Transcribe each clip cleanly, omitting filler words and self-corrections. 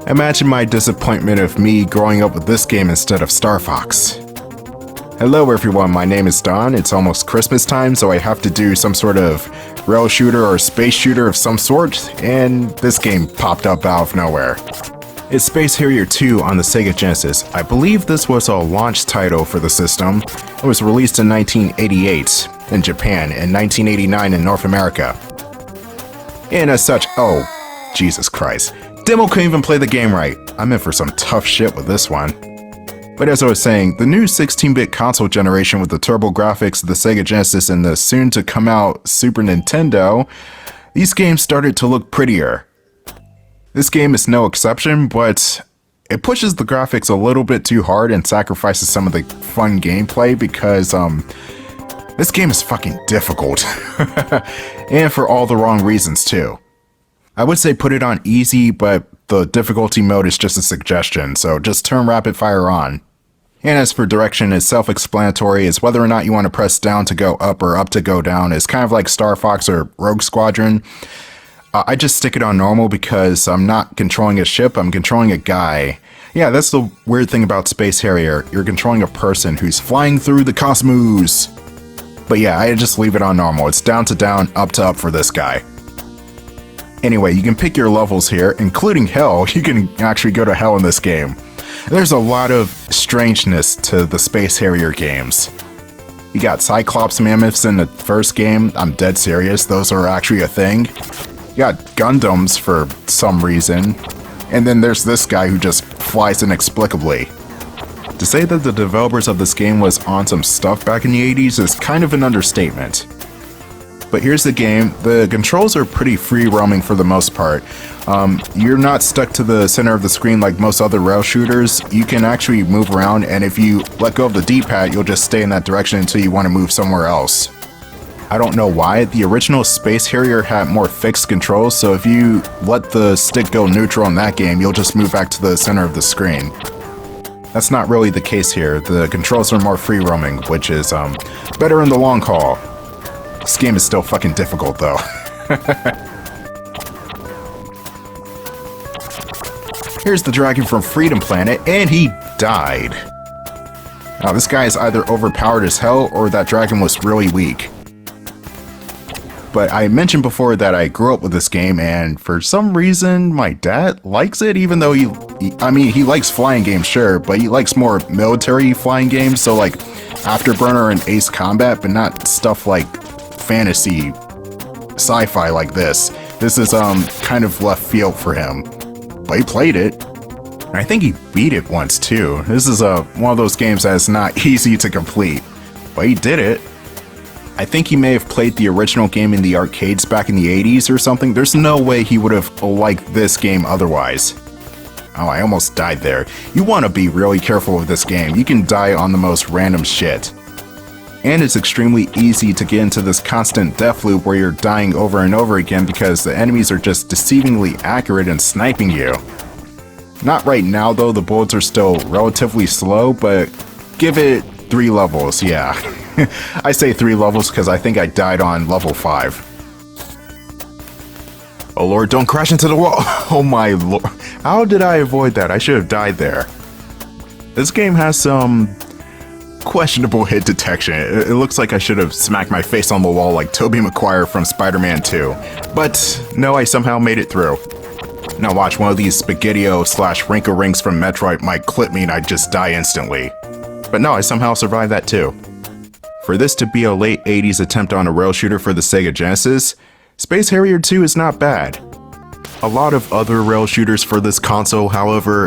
Imagine my disappointment of me growing up with this game instead of Star Fox. Hello everyone, my name is Don. It's almost Christmas time, so I have to do some sort of rail shooter or space shooter of some sort, and this game popped up out of nowhere. It's Space Harrier II on the Sega Genesis. I believe this was a launch title for the system. It was released in 1988 in Japan and 1989 in North America. And as such, oh, Jesus Christ. Demo couldn't even play the game right. I'm in for some tough shit with this one. But as I was saying, the new 16-bit console generation with the turbo graphics of the Sega Genesis and the soon-to-come-out Super Nintendo, these games started to look prettier. This game is no exception, but it pushes the graphics a little bit too hard and sacrifices some of the fun gameplay because, this game is fucking difficult. And for all the wrong reasons, too. I would say put it on easy, but the difficulty mode is just a suggestion, so just turn rapid fire on. And as for direction, it's self-explanatory. It's whether or not you want to press down to go up or up to go down. It's kind of like Star Fox or Rogue Squadron. I just stick it on normal because I'm not controlling a ship, I'm controlling a guy. Yeah, that's the weird thing about Space Harrier. You're controlling a person who's flying through the cosmos. But yeah, I just leave it on normal. It's down to down, up to up for this guy. Anyway, you can pick your levels here, including hell. You can actually go to hell in this game. There's a lot of strangeness to the Space Harrier games. You got Cyclops mammoths in the first game. I'm dead serious, those are actually a thing. You got Gundams for some reason. And then there's this guy who just flies inexplicably. To say that the developers of this game was on some stuff back in the 80s is kind of an understatement. But here's the game. The controls are pretty free-roaming for the most part. You're not stuck to the center of the screen like most other rail shooters. You can actually move around, and if you let go of the D-pad, you'll just stay in that direction until you want to move somewhere else. I don't know why. The original Space Harrier had more fixed controls, so if you let the stick go neutral in that game, you'll just move back to the center of the screen. That's not really the case here. The controls are more free-roaming, which is better in the long haul. This game is still fucking difficult, though. Here's the dragon from Freedom Planet, and he died. Now, this guy is either overpowered as hell, or that dragon was really weak. But I mentioned before that I grew up with this game, and for some reason, my dad likes it, even though he likes flying games, sure, but he likes more military flying games, so like Afterburner and Ace Combat, but not stuff like fantasy sci-fi like this. This is kind of left field for him, but he played it. I think he beat it once too. This is one of those games that's not easy to complete, but he did it. I think he may have played the original game in the arcades back in the 80s or something. There's no way he would have liked this game otherwise. Oh, I almost died there. You want to be really careful with this game. You can die on the most random shit. And it's extremely easy to get into this constant death loop where you're dying over and over again because the enemies are just deceivingly accurate and sniping you. Not right now though, the bullets are still relatively slow, but give it 3 levels, yeah. I say 3 levels because I think I died on level 5. Oh lord, don't crash into the wall! Oh my lord, how did I avoid that? I should have died there. This game has some questionable hit detection. It looks like I should have smacked my face on the wall like Tobey Maguire from Spider-Man 2. But no, I somehow made it through. Now watch, one of these Spaghettio/Wrinkle Rings from Metroid might clip me and I'd just die instantly. But no, I somehow survived that too. For this to be a late 80s attempt on a rail shooter for the Sega Genesis, Space Harrier 2 is not bad. A lot of other rail shooters for this console, however,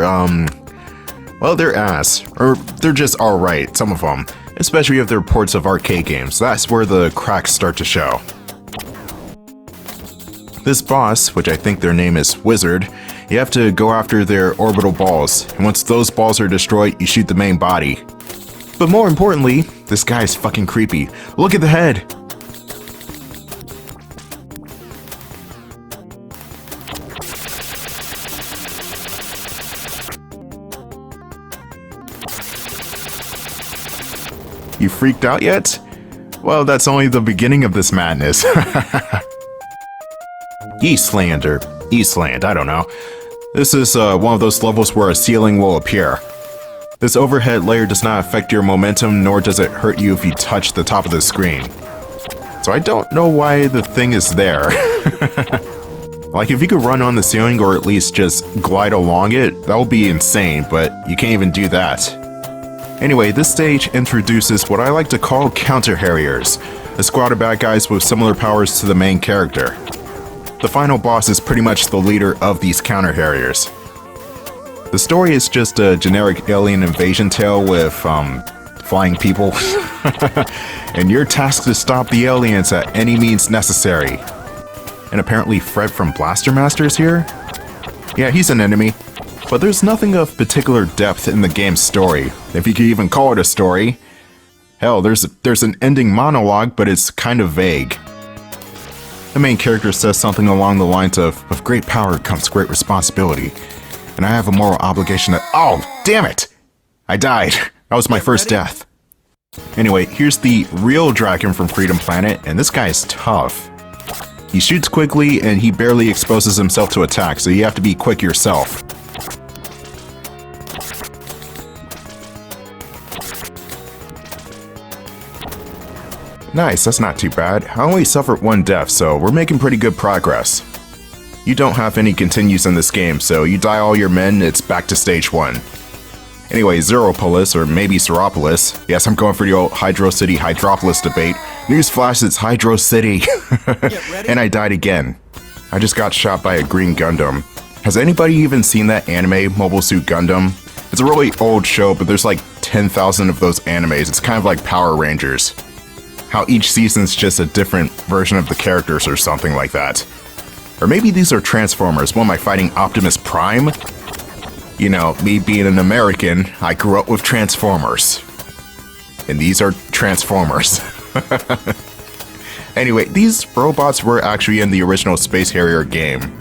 well, they're ass. Or they're just alright, some of them. Especially if they're ports of arcade games. That's where the cracks start to show. This boss, which I think their name is Wizard, you have to go after their orbital balls. And once those balls are destroyed, you shoot the main body. But more importantly, this guy is fucking creepy. Look at the head! You freaked out yet? Well, that's only the beginning of this madness. Yeastlander. Eastland, I don't know. This is one of those levels where a ceiling will appear. This overhead layer does not affect your momentum, nor does it hurt you if you touch the top of the screen. So I don't know why the thing is there. Like, if you could run on the ceiling or at least just glide along it, that would be insane, but you can't even do that. Anyway, this stage introduces what I like to call counter-harriers, a squad of bad guys with similar powers to the main character. The final boss is pretty much the leader of these counter-harriers. The story is just a generic alien invasion tale with, flying people. And your task is to stop the aliens at any means necessary. And apparently Fred from Blaster Master is here? Yeah, he's an enemy. But there's nothing of particular depth in the game's story, if you could even call it a story. Hell, there's an ending monologue, but it's kind of vague. The main character says something along the lines of, "With great power comes great responsibility, and I have a moral obligation to—" Oh, damn it! I died. That was my first death. Anyway, here's the real dragon from Freedom Planet, and this guy is tough. He shoots quickly, and he barely exposes himself to attack, so you have to be quick yourself. Nice, that's not too bad. I only suffered one death, so we're making pretty good progress. You don't have any continues in this game, so you die all your men, it's back to stage 1. Anyway, Zeropolis, or maybe Seropolis. Yes, I'm going for the old Hydro City Hydropolis debate. Newsflash, it's Hydro City. And I died again. I just got shot by a green Gundam. Has anybody even seen that anime, Mobile Suit Gundam? It's a really old show, but there's like 10,000 of those animes. It's kind of like Power Rangers. How each season's just a different version of the characters or something like that. Or maybe these are Transformers. What am I fighting, Optimus Prime? You know, me being an American, I grew up with Transformers. And these are Transformers. Anyway, these robots were actually in the original Space Harrier game.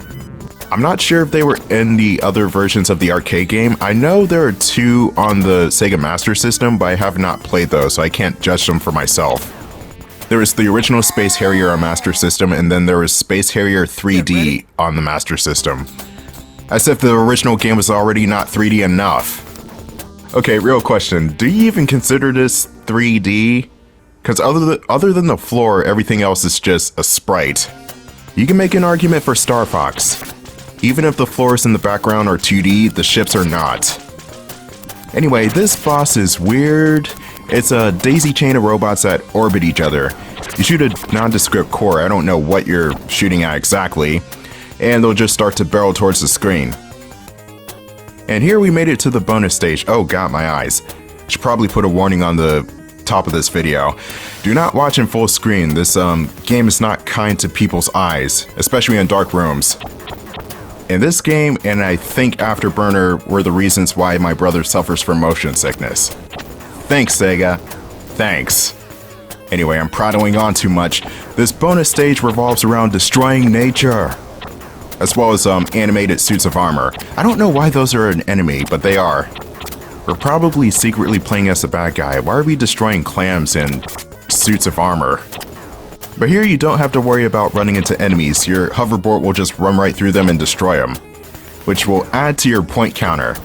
I'm not sure if they were in the other versions of the arcade game. I know there are 2 on the Sega Master System, but I have not played those, so I can't judge them for myself. There was the original Space Harrier on Master System, and then there was Space Harrier 3D on the Master System. As if the original game was already not 3D enough. Okay, real question. Do you even consider this 3D? Because other than the floor, everything else is just a sprite. You can make an argument for Star Fox. Even if the floors in the background are 2D, the ships are not. Anyway, this boss is weird. It's a daisy chain of robots that orbit each other. You shoot a nondescript core, I don't know what you're shooting at exactly, and they'll just start to barrel towards the screen. And here we made it to the bonus stage. Oh god, my eyes. Should probably put a warning on the top of this video. Do not watch in full screen. This game is not kind to people's eyes, especially in dark rooms. In this game, and I think Afterburner, were the reasons why my brother suffers from motion sickness. Thanks, Sega. Thanks. Anyway, I'm prattling on too much. This bonus stage revolves around destroying nature, as well as animated suits of armor. I don't know why those are an enemy, but they are. We're probably secretly playing as a bad guy. Why are we destroying clams in suits of armor? But here you don't have to worry about running into enemies. Your hoverboard will just run right through them and destroy them, which will add to your point counter.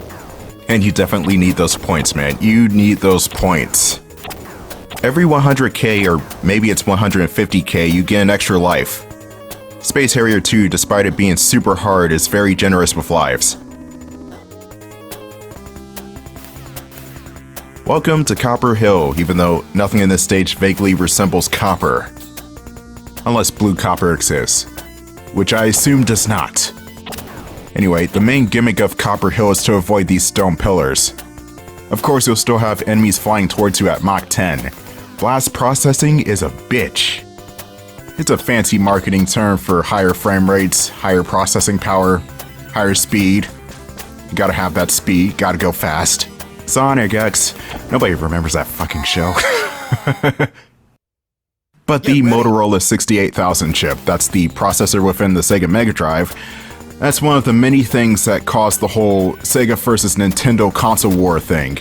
And you definitely need those points, man. You need those points. Every 100k, or maybe it's 150k, you get an extra life. Space Harrier II, despite it being super hard, is very generous with lives. Welcome to Copper Hill, even though nothing in this stage vaguely resembles copper. Unless blue copper exists, which I assume does not. Anyway, the main gimmick of Copper Hill is to avoid these stone pillars. Of course, you'll still have enemies flying towards you at Mach 10. Blast processing is a bitch. It's a fancy marketing term for higher frame rates, higher processing power, higher speed. You gotta have that speed, gotta go fast. Sonic X. Nobody remembers that fucking show. But the Motorola 68000 chip, that's the processor within the Sega Mega Drive, that's one of the many things that caused the whole Sega versus Nintendo console war thing.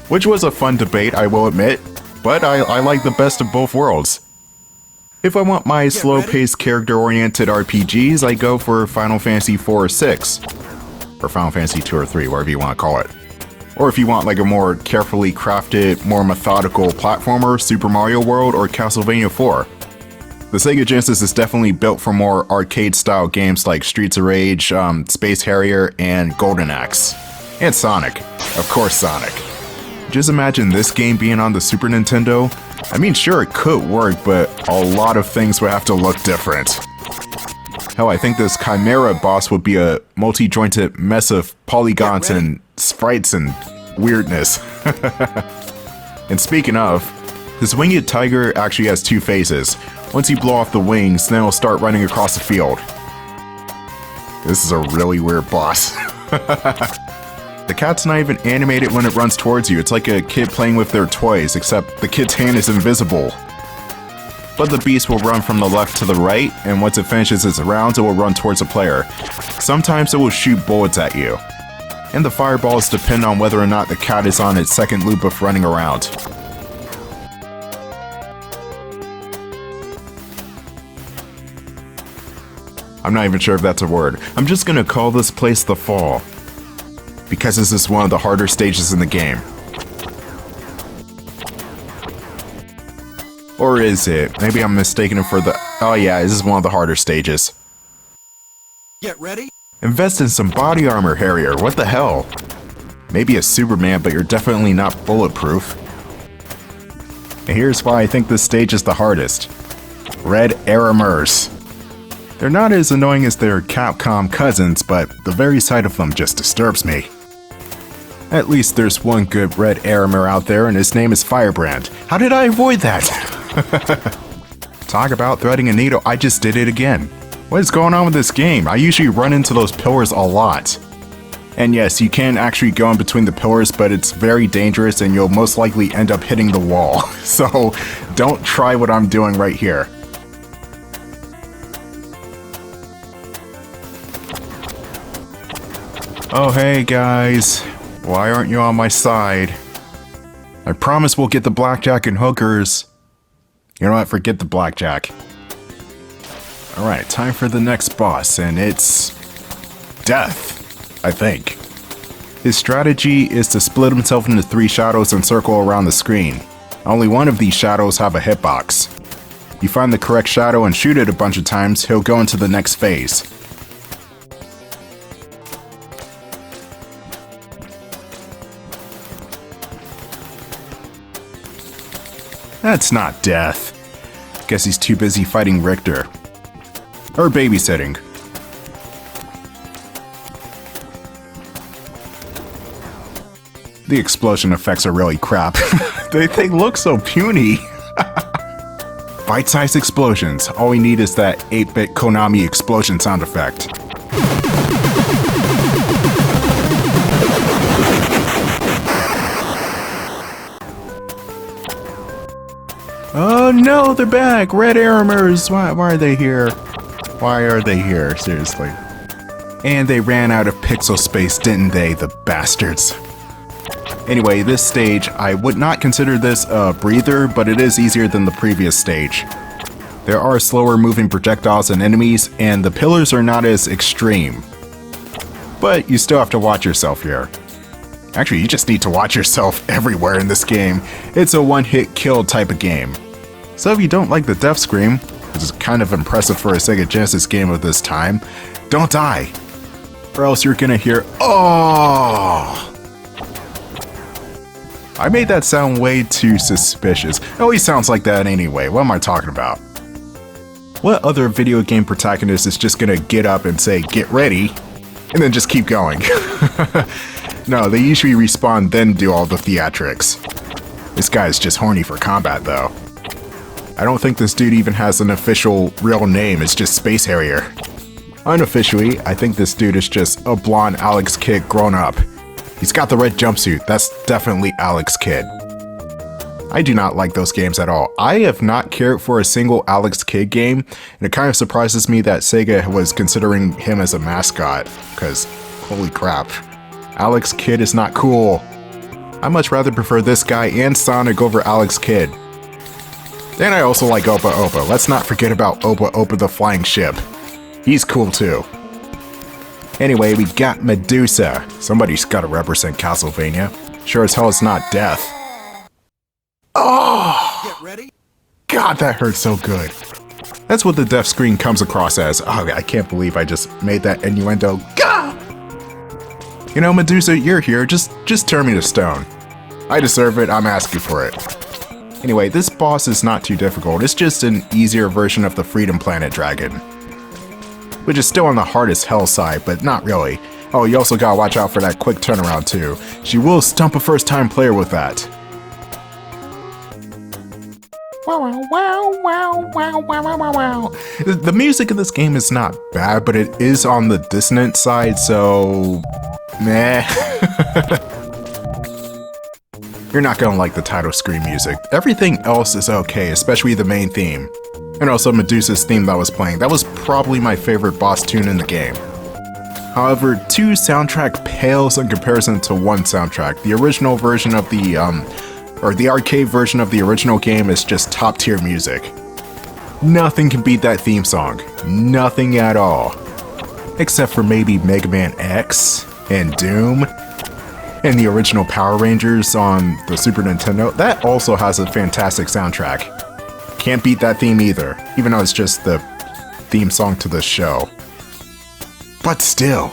Which was a fun debate, I will admit, but I like the best of both worlds. If I want my slow-paced, character-oriented RPGs, I go for Final Fantasy 4 or 6. Or Final Fantasy 2 or 3, whatever you want to call it. Or if you want like a more carefully crafted, more methodical platformer, Super Mario World or Castlevania 4. The Sega Genesis is definitely built for more arcade-style games like Streets of Rage, Space Harrier, and Golden Axe. And Sonic. Of course Sonic. Just imagine this game being on the Super Nintendo. I mean, sure, it could work, but a lot of things would have to look different. Hell, I think this Chimera boss would be a multi-jointed mess of polygons and sprites and weirdness. And speaking of, this winged tiger actually has two phases. Once you blow off the wings, then it'll start running across the field. This is a really weird boss. The cat's not even animated when it runs towards you. It's like a kid playing with their toys, except the kid's hand is invisible. But the beast will run from the left to the right, and once it finishes its rounds, it will run towards a player. Sometimes it will shoot bullets at you. And the fireballs depend on whether or not the cat is on its second loop of running around. I'm not even sure if that's a word. I'm just gonna call this place the Fall, because this is one of the harder stages in the game. Or is it? Maybe I'm mistaken it for the... Oh yeah, this is one of the harder stages. Get ready? Invest in some body armor, Harrier. What the hell? Maybe a Superman, but you're definitely not bulletproof. And here's why I think this stage is the hardest. Red Aramers. They're not as annoying as their Capcom cousins, but the very sight of them just disturbs me. At least there's one good red Aramer out there, and his name is Firebrand. How did I avoid that? Talk about threading a needle, I just did it again. What is going on with this game? I usually run into those pillars a lot. And yes, you can actually go in between the pillars, but it's very dangerous and you'll most likely end up hitting the wall. So don't try what I'm doing right here. Oh hey guys, why aren't you on my side? I promise we'll get the blackjack and hookers. You know what, forget the blackjack. Alright, time for the next boss, and it's... Death, I think. His strategy is to split himself into 3 shadows and circle around the screen. Only one of these shadows have a hitbox. You find the correct shadow and shoot it a bunch of times, he'll go into the next phase. That's not death. Guess he's too busy fighting Richter. Or babysitting. The explosion effects are really crap. they look so puny. Bite-sized explosions. All we need is that 8-bit Konami explosion sound effect. Oh no, they're back! Red Aramers! Why are they here? Why are they here? Seriously. And they ran out of pixel space, didn't they, the bastards? Anyway, this stage, I would not consider this a breather, but it is easier than the previous stage. There are slower moving projectiles and enemies, and the pillars are not as extreme. But you still have to watch yourself here. Actually, you just need to watch yourself everywhere in this game. It's a one-hit kill type of game. So if you don't like the death scream, which is kind of impressive for a Sega Genesis game of this time, don't die. Or else you're gonna hear, "Oh!" I made that sound way too suspicious. It always sounds like that anyway. What am I talking about? What other video game protagonist is just gonna get up and say, "Get ready," and then just keep going? No, they usually respawn then do all the theatrics. This guy's just horny for combat though. I don't think this dude even has an official real name, it's just Space Harrier. Unofficially, I think this dude is just a blonde Alex Kidd grown up. He's got the red jumpsuit, that's definitely Alex Kidd. I do not like those games at all. I have not cared for a single Alex Kidd game, and it kind of surprises me that Sega was considering him as a mascot, because holy crap. Alex Kidd is not cool. I much rather prefer this guy and Sonic over Alex Kidd. And I also like Opa Opa. Let's not forget about Opa Opa the flying ship. He's cool too. Anyway, we got Medusa. Somebody's gotta represent Castlevania. Sure as hell it's not death. Oh! Get ready. God, that hurt so good. That's what the death screen comes across as. Oh, I can't believe I just made that innuendo. Gah! You know, Medusa, you're here. Just turn me to stone. I deserve it. I'm asking for it. Anyway, this boss is not too difficult. It's just an easier version of the Freedom Planet Dragon, which is still on the hardest hell side, but not really. Oh, you also gotta watch out for that quick turnaround too. She will stump a first-time player with that. Wow, wow, wow, wow, wow, wow, wow, wow. The music in this game is not bad, but it is on the dissonant side, so... meh. You're not gonna like the title screen music. Everything else is okay, especially the main theme. And also Medusa's theme that was playing. That was probably my favorite boss tune in the game. However, 2 soundtrack pales in comparison to 1 soundtrack. The original version of the arcade version of the original game is just top tier music. Nothing can beat that theme song. Nothing at all. Except for maybe Mega Man X and Doom and the original Power Rangers on the Super Nintendo. That also has a fantastic soundtrack. Can't beat that theme either, even though it's just the theme song to the show. But still,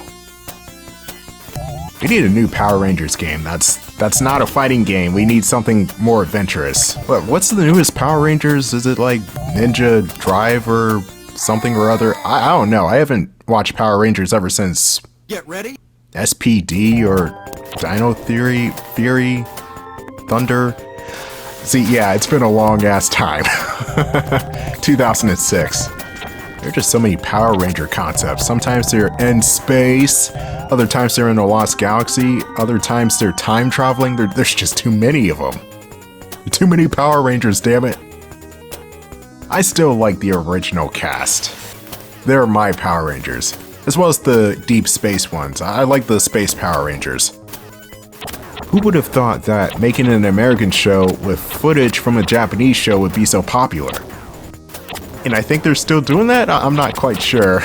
we need a new Power Rangers game. That's not a fighting game. We need something more adventurous. What's the newest Power Rangers? Is it like Ninja Drive or something or other? I don't know. I haven't watched Power Rangers ever since Get ready. SPD or Dino Fury, Thunder. See, yeah, it's been a long ass time. 2006. There are just so many Power Ranger concepts. Sometimes they're in space, other times they're in a lost galaxy, other times they're time traveling. There's just too many of them. Too many Power Rangers, damn it. I still like the original cast. They're my Power Rangers, as well as the deep space ones. I like the Space Power Rangers. Who would have thought that making an American show with footage from a Japanese show would be so popular? And I think they're still doing that? I'm not quite sure.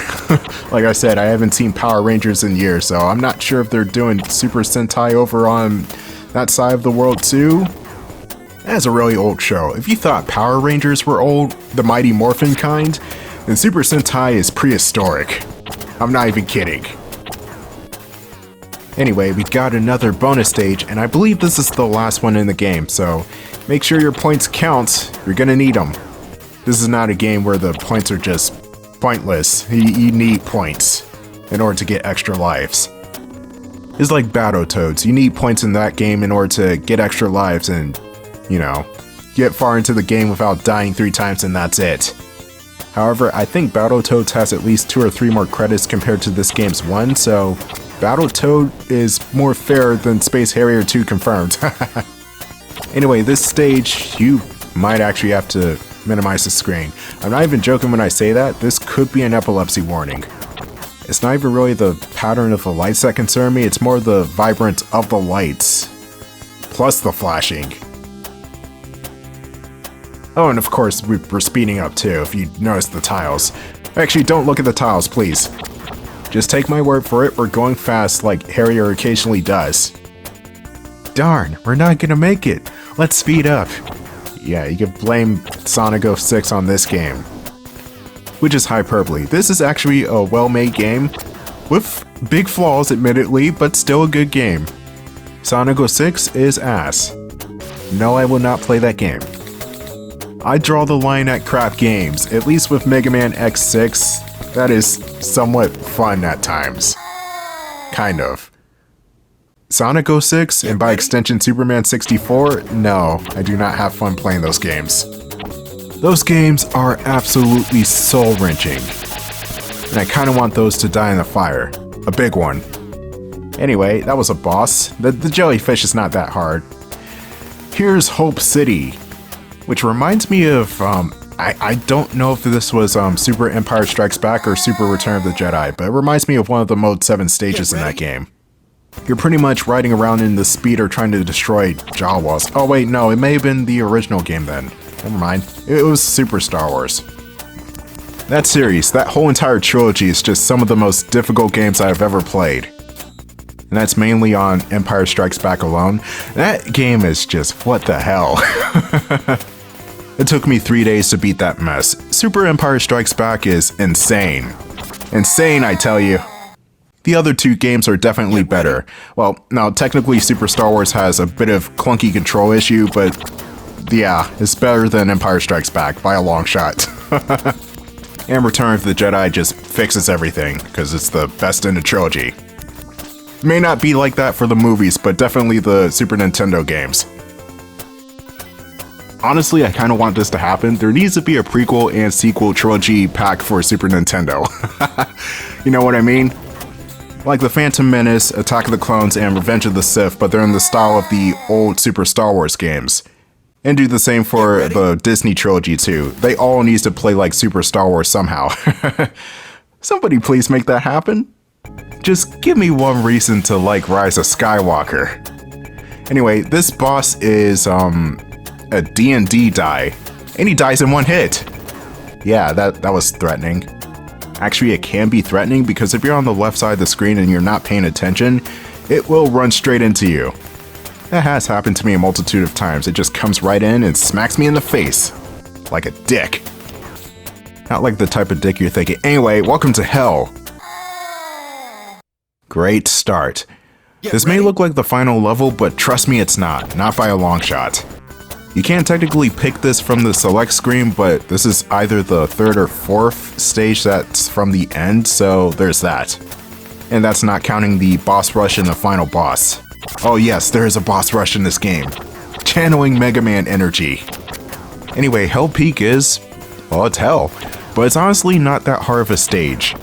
Like I said, I haven't seen Power Rangers in years, so I'm not sure if they're doing Super Sentai over on that side of the world too. That's a really old show. If you thought Power Rangers were old, the Mighty Morphin kind, then Super Sentai is prehistoric. I'm not even kidding. Anyway, we got another bonus stage, and I believe this is the last one in the game, so make sure your points count. You're gonna need them. This is not a game where the points are just pointless. You need points in order to get extra lives. It's like Battletoads. You need points in that game in order to get extra lives and, you know, get far into the game without dying 3 times and that's it. However, I think Battletoads has at least 2 or 3 more credits compared to this game's 1, so Battletoad is more fair than Space Harrier II confirmed. Anyway, this stage, you might actually have to minimize the screen. I'm not even joking when I say that. This could be an epilepsy warning. It's not even really the pattern of the lights that concern me, it's more the vibrance of the lights, plus the flashing. Oh, and of course, we're speeding up too, if you notice the tiles. Actually, don't look at the tiles, please. Just take my word for it, we're going fast like Harrier occasionally does. Darn, we're not gonna make it. Let's speed up. Yeah, you can blame Sonic 06 on this game. Which is hyperbole. This is actually a well-made game, with big flaws admittedly, but still a good game. Sonic 06 is ass. No, I will not play that game. I draw the line at crap games, at least with Mega Man X6. That is somewhat fun at times. Kind of. Sonic 06, and by extension Superman 64, no, I do not have fun playing those games. Those games are absolutely soul-wrenching. And I kinda want those to die in the fire. A big one. Anyway, that was a boss. The jellyfish is not that hard. Here's Hope City, which reminds me of, I don't know if this was Super Empire Strikes Back or Super Return of the Jedi, but it reminds me of one of the Mode 7 stages in that game. You're pretty much riding around in the speeder trying to destroy Jawas. Oh wait, no, it may have been the original game then. Never mind. It was Super Star Wars. That series, that whole entire trilogy is just some of the most difficult games I've ever played. And that's mainly on Empire Strikes Back alone. That game is just, what the hell? It took me 3 days to beat that mess. Super Empire Strikes Back is insane. Insane, I tell you. The other two games are definitely better. Well, now technically Super Star Wars has a bit of clunky control issue, but yeah, it's better than Empire Strikes Back by a long shot. And Return of the Jedi just fixes everything, because it's the best in the trilogy. May not be like that for the movies, but definitely the Super Nintendo games. Honestly, I kind of want this to happen. There needs to be a prequel and sequel trilogy pack for Super Nintendo. You know what I mean? Like the Phantom Menace, Attack of the Clones, and Revenge of the Sith, but they're in the style of the old Super Star Wars games. And do the same for the Disney trilogy too. They all need to play like Super Star Wars somehow. Somebody please make that happen. Just give me one reason to like Rise of Skywalker. Anyway, this boss is a D&D die, and he dies in one hit. Yeah, that was threatening. Actually, it can be threatening because if you're on the left side of the screen and you're not paying attention, it will run straight into you. That has happened to me a multitude of times. It just comes right in and smacks me in the face. Like a dick. Not like the type of dick you're thinking. Anyway, welcome to hell. Great start. This may look like the final level, but trust me it's not. Not by a long shot. You can't technically pick this from the select screen, but this is either the third or fourth stage that's from the end, so there's that. And that's not counting the boss rush and the final boss. Oh yes, there is a boss rush in this game. Channeling Mega Man energy. Anyway, Hell Peak is, well, it's hell, but it's honestly not that hard of a stage.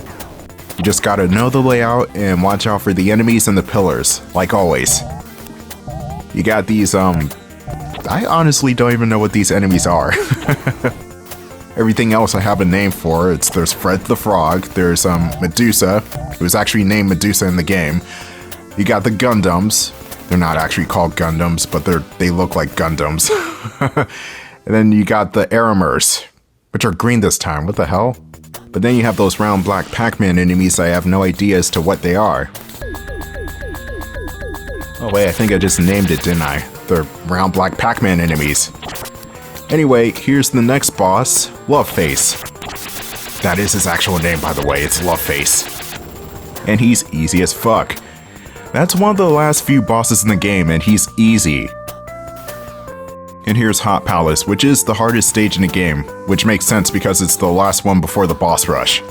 You just gotta know the layout and watch out for the enemies and the pillars, like always. You got these, I honestly don't even know what these enemies are. Everything else I have a name for. There's Fred the Frog, there's Medusa, who's actually named Medusa in the game. You got the Gundams. They're not actually called Gundams, but they look like Gundams. And then you got the Aramers, which are green this time. What the hell? But then you have those round black Pac-Man enemies. I have no idea as to what they are. Oh wait, I think I just named it, didn't I? The round black Pac-Man enemies. Anyway, here's the next boss, Loveface. That is his actual name, by the way. It's Loveface. And he's easy as fuck. That's one of the last few bosses in the game, and he's easy. And here's Hot Palace, which is the hardest stage in the game, which makes sense because it's the last one before the boss rush.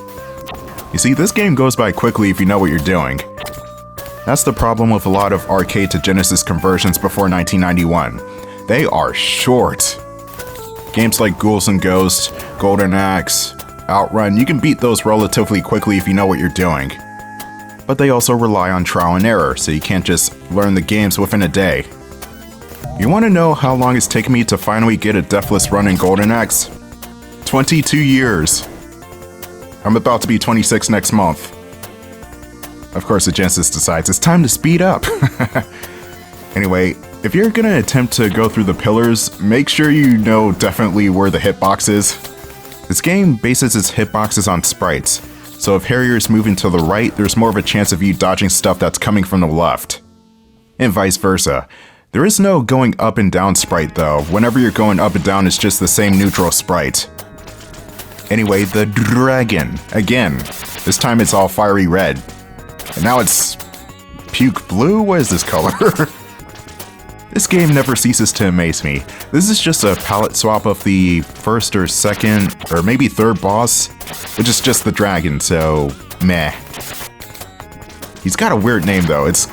You see, this game goes by quickly if you know what you're doing. That's the problem with a lot of arcade to Genesis conversions before 1991. They are short. Games like Ghouls and Ghosts, Golden Axe, Outrun, you can beat those relatively quickly if you know what you're doing. But they also rely on trial and error, so you can't just learn the games within a day. You want to know how long it's taken me to finally get a deathless run in Golden Axe? 22 years. I'm about to be 26 next month. Of course, the Genesis decides it's time to speed up. Anyway, if you're gonna attempt to go through the pillars, make sure you know definitely where the hitbox is. This game bases its hitboxes on sprites, so if Harrier's moving to the right, there's more of a chance of you dodging stuff that's coming from the left. And vice versa. There is no going up and down sprite though. Whenever you're going up and down, it's just the same neutral sprite. Anyway, the dragon. Again, this time it's all fiery red. And now it's puke blue? What is this color? This game never ceases to amaze me. This is just a palette swap of the first or second, or maybe third boss, which is just the dragon, so meh. He's got a weird name though. It's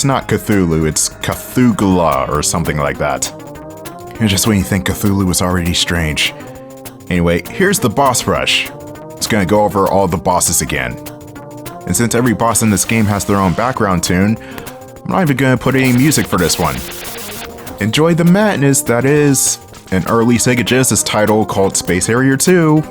not Cthulhu, it's Cthugula or something like that. And just when you think Cthulhu was already strange. Anyway, here's the boss rush. It's gonna go over all the bosses again. And since every boss in this game has their own background tune, I'm not even gonna put any music for this one. Enjoy the madness that is an early Sega Genesis title called Space Harrier II.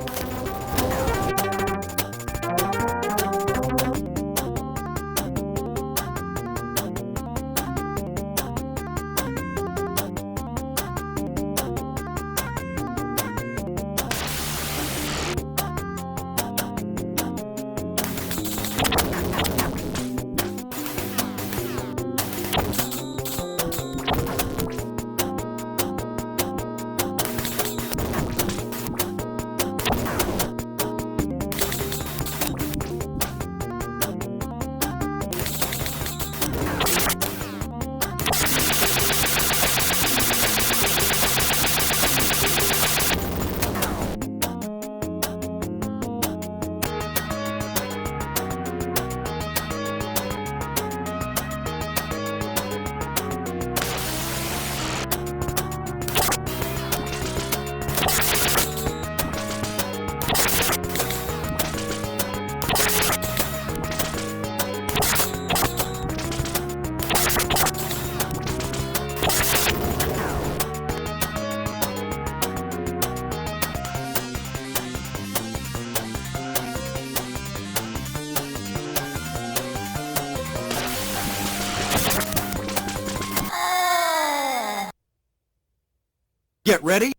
Get ready.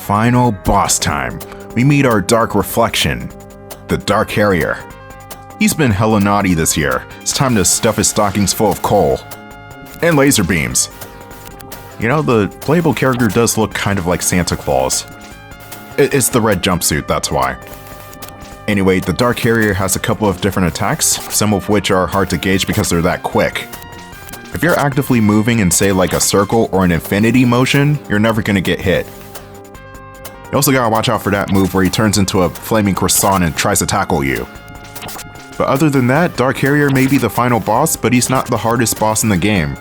final boss time. We meet our dark reflection, the Dark Harrier. He's been hella naughty this year. It's time to stuff his stockings full of coal. And laser beams. You know, the playable character does look kind of like Santa Claus. It's the red jumpsuit, that's why. Anyway, the Dark Harrier has a couple of different attacks, some of which are hard to gauge because they're that quick. If you're actively moving in, say, like a circle or an infinity motion, you're never gonna get hit. You also gotta watch out for that move where he turns into a flaming croissant and tries to tackle you. But other than that, Dark Harrier may be the final boss, but he's not the hardest boss in the game.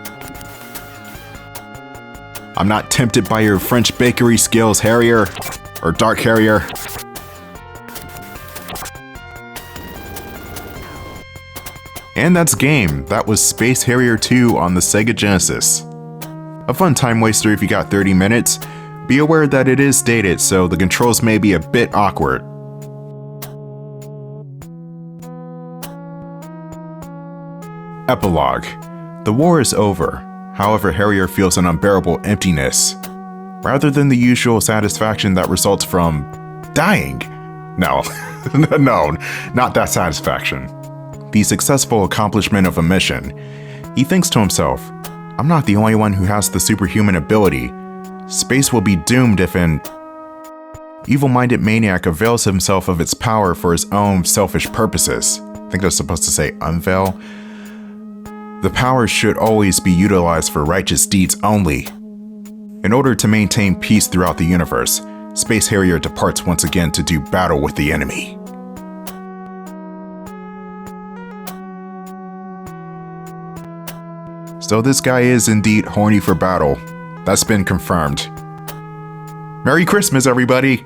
I'm not tempted by your French bakery skills, Harrier, or Dark Harrier. And that's game. That was Space Harrier 2 on the Sega Genesis. A fun time waster if you got 30 minutes. Be aware that it is dated, so the controls may be a bit awkward. Epilogue. The war is over. However, Harrier feels an unbearable emptiness, rather than the usual satisfaction that results from dying. No, no, not that satisfaction. The successful accomplishment of a mission. He thinks to himself, I'm not the only one who has the superhuman ability. Space will be doomed if an evil-minded maniac avails himself of its power for his own selfish purposes. I think they're supposed to say unveil. The power should always be utilized for righteous deeds only. In order to maintain peace throughout the universe, Space Harrier departs once again to do battle with the enemy. So this guy is indeed horny for battle. That's been confirmed. Merry Christmas, everybody!